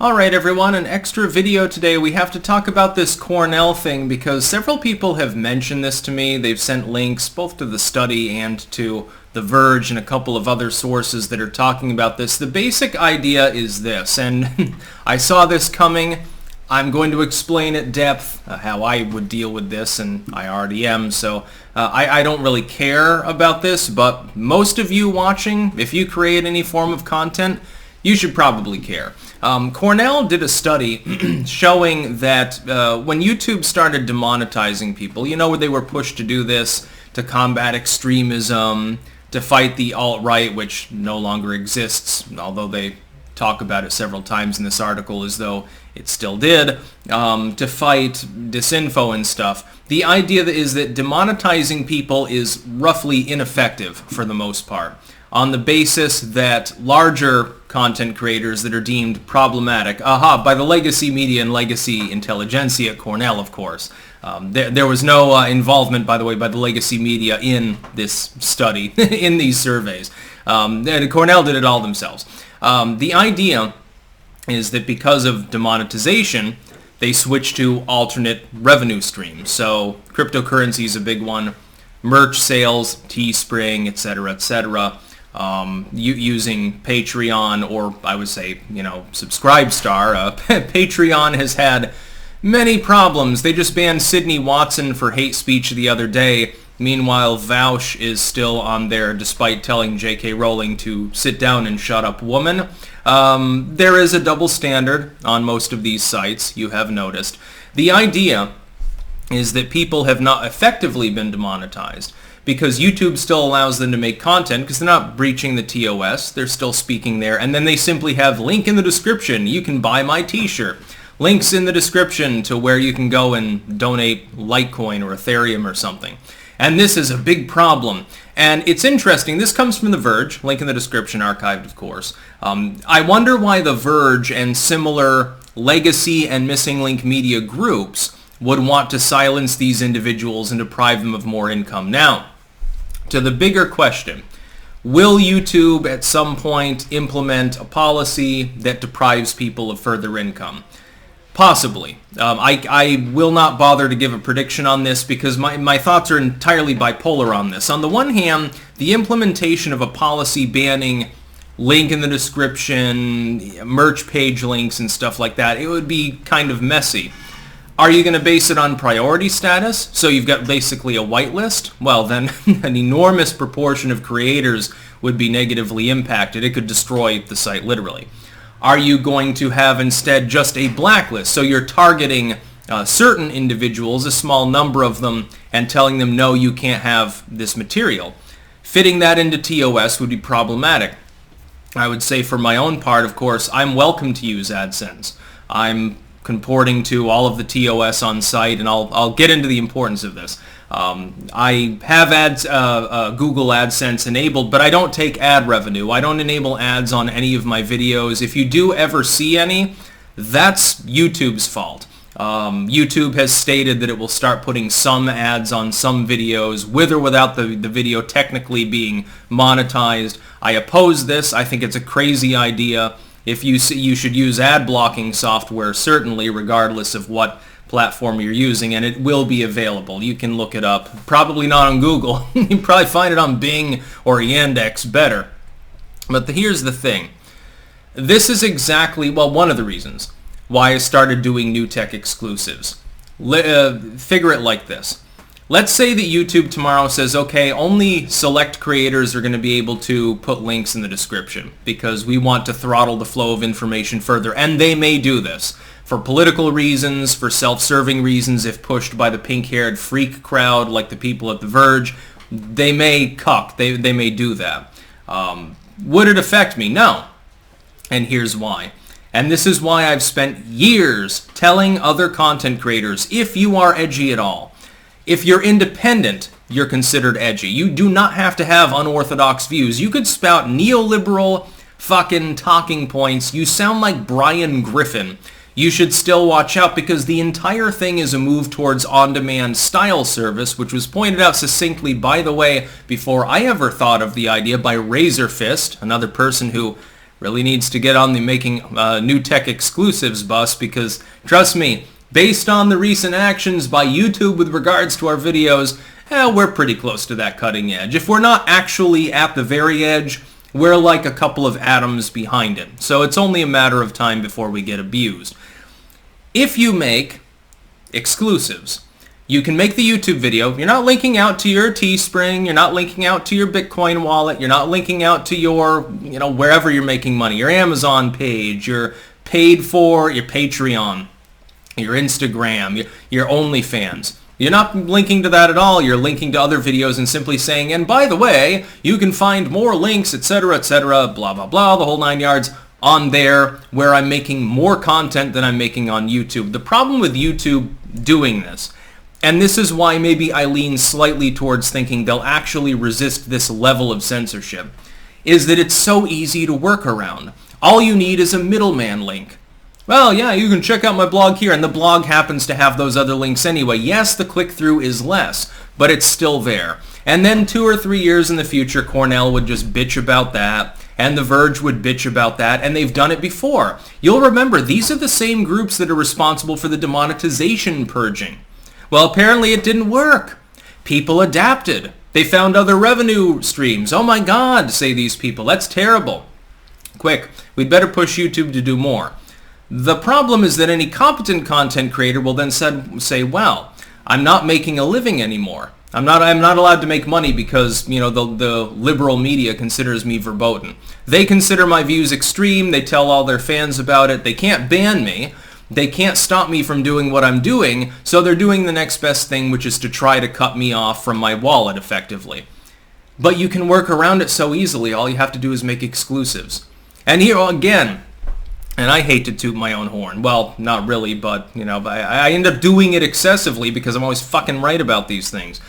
Alright everyone, an extra video today. We have to talk about this Cornell thing because several people have mentioned this to me. They've sent links both to the study and to The Verge and a couple of other sources that are talking about this. The basic idea is this, and I saw this coming. I'm going to explain at depth how I would deal with this, and I already am, so I don't really care about this, but most of you watching, if you create any form of content, you should probably care. Cornell did a study showing that when YouTube started demonetizing people, you know, where they were pushed to do this to combat extremism, to fight the alt-right, which no longer exists, although they talk about it several times in this article as though it still did, to fight disinfo and stuff. The idea is that demonetizing people is roughly ineffective for the most part, on the basis that larger content creators that are deemed problematic, by the Legacymedia and Legacy Intelligentsia at Cornell, of course. There was no involvement, by the way, by the Legacymedia in this study, in these surveys. Cornell did it all themselves. The idea is that because of demonetization, they switched to alternate revenue streams. So cryptocurrency is a big one, merch sales, Teespring, etc., etc., using Patreon, or I would say, Subscribestar. Patreon has had many problems. They just banned Sydney Watson for hate speech the other day. Meanwhile, Vaush is still on there despite telling J.K. Rowling to sit down and shut up, woman. There is a double standard on most of these sites, you have noticed. The idea is that people have not effectively been demonetized because YouTube still allows them to make content because they're not breaching the TOS. They're still speaking there. And then they simply have link in the description. You can buy my t-shirt. Links in the description to where you can go and donate Litecoin or Ethereum or something. And this is a big problem. And it's interesting. This comes from The Verge. Link in the description, archived, of course. I wonder why The Verge and similar legacy and missing link media groups would want to silence these individuals and deprive them of more income. Now, to the bigger question, will YouTube at some point implement a policy that deprives people of further income? Possibly. I will not bother to give a prediction on this because my thoughts are entirely bipolar on this. On the one hand, the implementation of a policy banning link in the description, merch page links and stuff like that, it would be kind of messy. Are you going to base it on priority status? So you've got basically a whitelist? Well, then an enormous proportion of creators would be negatively impacted. It could destroy the site literally. Are you going to have instead just a blacklist? So you're targeting certain individuals, a small number of them, and telling them, no, you can't have this material. Fitting that into TOS would be problematic. I would say for my own part, of course, I'm welcome to use AdSense. I'm comporting to all of the TOS on site, and I'll get into the importance of this. I have Google AdSense enabled, but I don't take ad revenue. I don't enable ads on any of my videos. If you do ever see any, that's YouTube's fault. YouTube has stated that it will start putting some ads on some videos, with or without the video technically being monetized. I oppose this. I think it's a crazy idea. If you should use ad blocking software, certainly, regardless of what platform you're using, and it will be available. You can look it up. Probably not on Google. You can probably find it on Bing or Yandex better. But here's the thing. This is exactly, one of the reasons why I started doing new tech exclusives. Figure it like this. Let's say that YouTube tomorrow says, okay, only select creators are going to be able to put links in the description because we want to throttle the flow of information further, and they may do this for political reasons, for self-serving reasons, if pushed by the pink-haired freak crowd like the people at The Verge. They may cuck. They may do that. Would it affect me? No. And here's why. And this is why I've spent years telling other content creators, if you are edgy at all, if you're independent, you're considered edgy. You do not have to have unorthodox views. You could spout neoliberal fucking talking points. You sound like Brian Griffin. You should still watch out because the entire thing is a move towards on-demand style service, which was pointed out succinctly, by the way, before I ever thought of the idea by Razor Fist, another person who really needs to get on the making new tech exclusives bus, because trust me, based on the recent actions by YouTube with regards to our videos, we're pretty close to that cutting edge. If we're not actually at the very edge, we're like a couple of atoms behind it. So it's only a matter of time before we get abused. If you make exclusives, you can make the YouTube video. You're not linking out to your Teespring. You're not linking out to your Bitcoin wallet. You're not linking out to your, wherever you're making money. Your Amazon page, your paid for, your Patreon, your Instagram, your OnlyFans. You're not linking to that at all. You're linking to other videos and simply saying, and by the way, you can find more links, etc., blah, blah, blah, the whole 9 yards on there, where I'm making more content than I'm making on YouTube. The problem with YouTube doing this, and this is why maybe I lean slightly towards thinking they'll actually resist this level of censorship, is that it's so easy to work around. All you need is a middleman link. Well, yeah, you can check out my blog here, and the blog happens to have those other links anyway. Yes, the click-through is less, but it's still there. And then 2 or 3 years in the future, Cornell would just bitch about that, and The Verge would bitch about that, and they've done it before. You'll remember, these are the same groups that are responsible for the demonetization purging. Well, apparently it didn't work. People adapted. They found other revenue streams. Oh my God, say these people, that's terrible. Quick, we'd better push YouTube to do more. The problem is that any competent content creator will then say, well, I'm not making a living anymore. I'm not allowed to make money because, the liberal media considers me verboten. They consider my views extreme. They tell all their fans about it. They can't ban me. They can't stop me from doing what I'm doing, so they're doing the next best thing, which is to try to cut me off from my wallet effectively. But you can work around it so easily. All you have to do is make exclusives. And here again, and I hate to toot my own horn. Well, not really, but, I end up doing it excessively because I'm always fucking right about these things.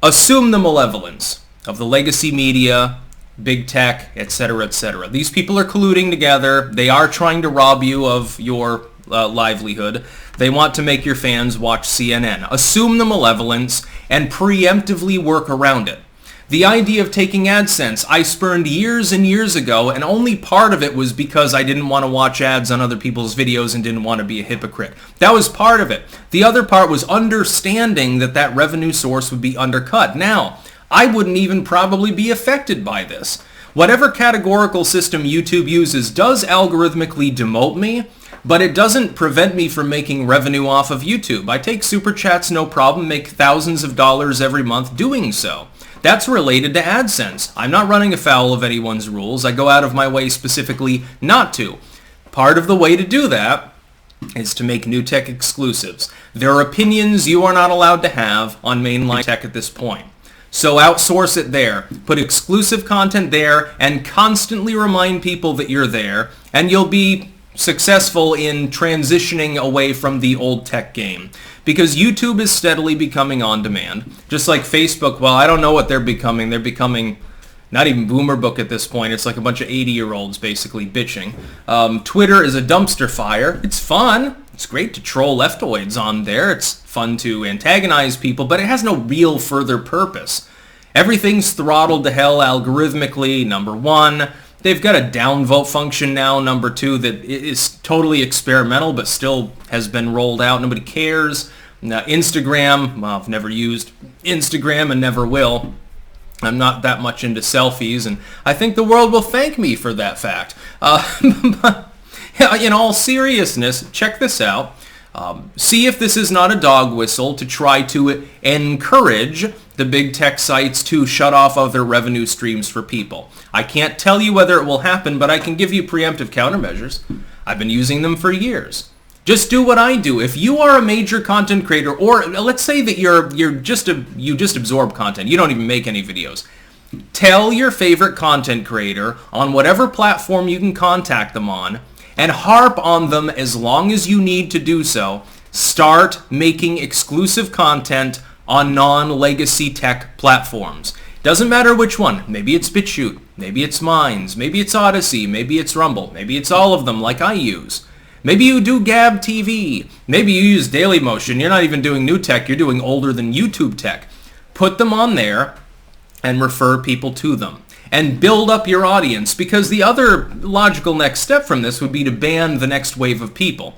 Assume the malevolence of the Legacymedia, big tech, etc., etc. These people are colluding together. They are trying to rob you of your livelihood. They want to make your fans watch CNN. Assume the malevolence and preemptively work around it. The idea of taking AdSense, I spurned years and years ago, and only part of it was because I didn't want to watch ads on other people's videos and didn't want to be a hypocrite. That was part of it. The other part was understanding that that revenue source would be undercut. Now, I wouldn't even probably be affected by this. Whatever categorical system YouTube uses does algorithmically demote me, but it doesn't prevent me from making revenue off of YouTube. I take super chats no problem, make thousands of dollars every month doing so. That's related to AdSense. I'm not running afoul of anyone's rules. I go out of my way specifically not to. Part of the way to do that is to make new tech exclusives. There are opinions you are not allowed to have on mainline tech at this point. So outsource it there. Put exclusive content there and constantly remind people that you're there, and you'll be successful in transitioning away from the old tech game. Because YouTube is steadily becoming on demand. Just like Facebook, well, I don't know what they're becoming. They're becoming not even boomer book at this point. It's like a bunch of 80-year-olds basically bitching. Twitter is a dumpster fire. It's fun. It's great to troll leftoids on there. It's fun to antagonize people, but it has no real further purpose. Everything's throttled to hell algorithmically, number one. They've got a downvote function now, number two, that is totally experimental but still has been rolled out. Nobody cares. Now, Instagram, well, I've never used Instagram and never will. I'm not that much into selfies, and I think the world will thank me for that fact. But in all seriousness, check this out. See if this is not a dog whistle to try to encourage the big tech sites to shut off other revenue streams for people. I can't tell you whether it will happen, but I can give you preemptive countermeasures. I've been using them for years. Just do what I do. If you are a major content creator, or let's say that you just absorb content, you don't even make any videos. Tell your favorite content creator on whatever platform you can contact them on, and harp on them as long as you need to do so. Start making exclusive content on non-legacy tech platforms. Doesn't matter which one. Maybe it's BitChute, maybe it's Minds, maybe it's Odyssey, maybe it's Rumble, maybe it's all of them like I use. Maybe you do Gab TV, maybe you use Dailymotion. You're not even doing new tech, you're doing older than YouTube tech. Put them on there and refer people to them. and build up your audience, because the other logical next step from this would be to ban the next wave of people.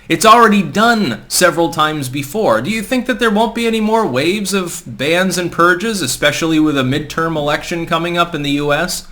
It's already done several times before. Do you think that there won't be any more waves of bans and purges, especially with a midterm election coming up in the US?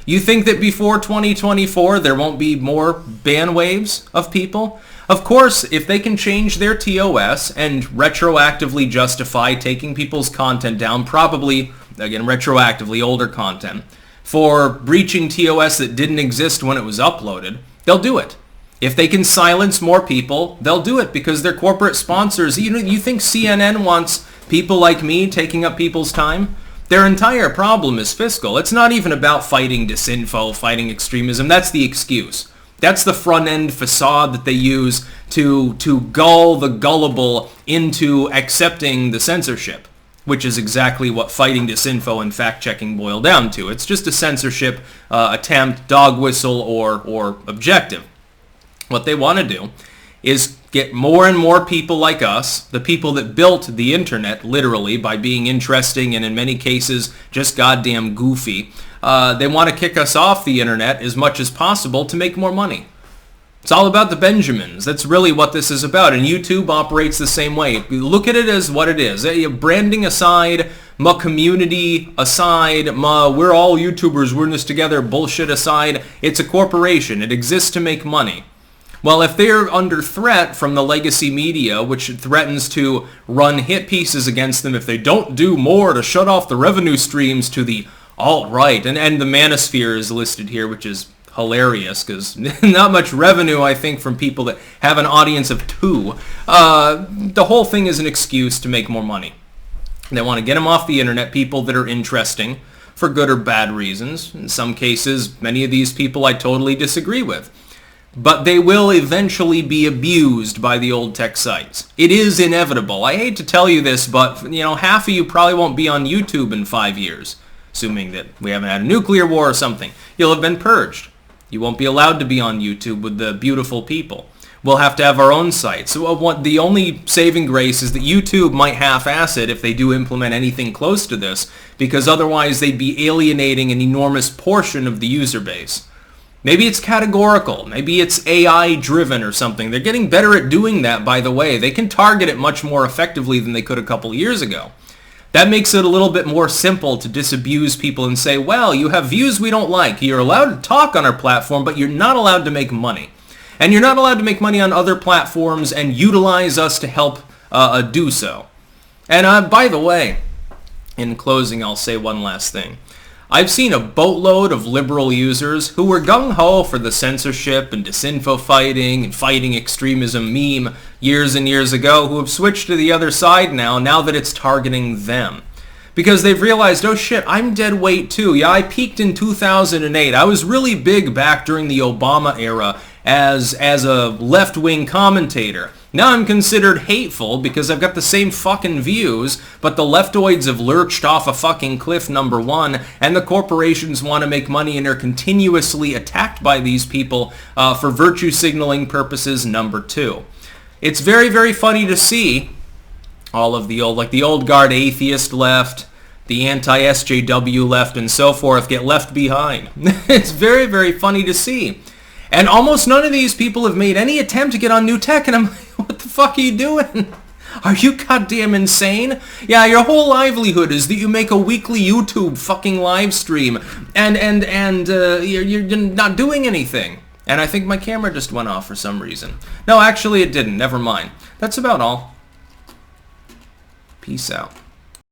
You think that before 2024 there won't be more ban waves of people? Of course, if they can change their TOS and retroactively justify taking people's content down, probably, again, retroactively older content, for breaching TOS that didn't exist when it was uploaded, they'll do it. If they can silence more people, they'll do it because they're corporate sponsors. You think CNN wants people like me taking up people's time? Their entire problem is fiscal. It's not even about fighting disinfo, fighting extremism. That's the excuse. That's the front-end facade that they use to gull the gullible into accepting the censorship, which is exactly what fighting disinfo and fact-checking boil down to. It's just a censorship attempt, dog whistle, or objective. What they want to do is get more and more people like us, the people that built the internet, literally, by being interesting and in many cases just goddamn goofy. They want to kick us off the internet as much as possible to make more money. It's all about the Benjamins. That's really what this is about. And YouTube operates the same way. Look at it as what it is. Branding aside, my community aside, we're all YouTubers, we're in this together bullshit aside, it's a corporation. It exists to make money. Well, if they're under threat from the Legacymedia, which threatens to run hit pieces against them if they don't do more to shut off the revenue streams to the alt-right, and the manosphere is listed here, which is hilarious because not much revenue, I think, from people that have an audience of 2. The whole thing is an excuse to make more money. They want to get them off the internet, people that are interesting for good or bad reasons. In some cases, many of these people I totally disagree with. But they will eventually be abused by the old tech sites. It is inevitable. I hate to tell you this, but half of you probably won't be on YouTube in 5 years, assuming that we haven't had a nuclear war or something. You'll have been purged. You won't be allowed to be on YouTube with the beautiful people. We'll have to have our own sites. So the only saving grace is that YouTube might half-ass it if they do implement anything close to this, because otherwise they'd be alienating an enormous portion of the user base. Maybe it's categorical. Maybe it's AI-driven or something. They're getting better at doing that, by the way. They can target it much more effectively than they could a couple years ago. That makes it a little bit more simple to disabuse people and say, well, you have views we don't like. You're allowed to talk on our platform, but you're not allowed to make money. And you're not allowed to make money on other platforms and utilize us to help do so. And by the way, in closing, I'll say one last thing. I've seen a boatload of liberal users who were gung-ho for the censorship and disinfo fighting and fighting extremism meme years and years ago who have switched to the other side now that it's targeting them. Because they've realized, oh shit, I'm dead weight too. Yeah, I peaked in 2008. I was really big back during the Obama era as a left-wing commentator. Now I'm considered hateful because I've got the same fucking views, but the leftoids have lurched off a fucking cliff, number one, and the corporations want to make money and are continuously attacked by these people for virtue signaling purposes, number two. It's very, very funny to see all of the old guard atheist left, the anti-SJW left, and so forth get left behind. It's very, very funny to see. And almost none of these people have made any attempt to get on new tech, and I'm like, what the fuck are you doing? Are you goddamn insane? Yeah, your whole livelihood is that you make a weekly YouTube fucking live stream, and you're not doing anything. And I think my camera just went off for some reason. No, actually it didn't. Never mind. That's about all. Peace out.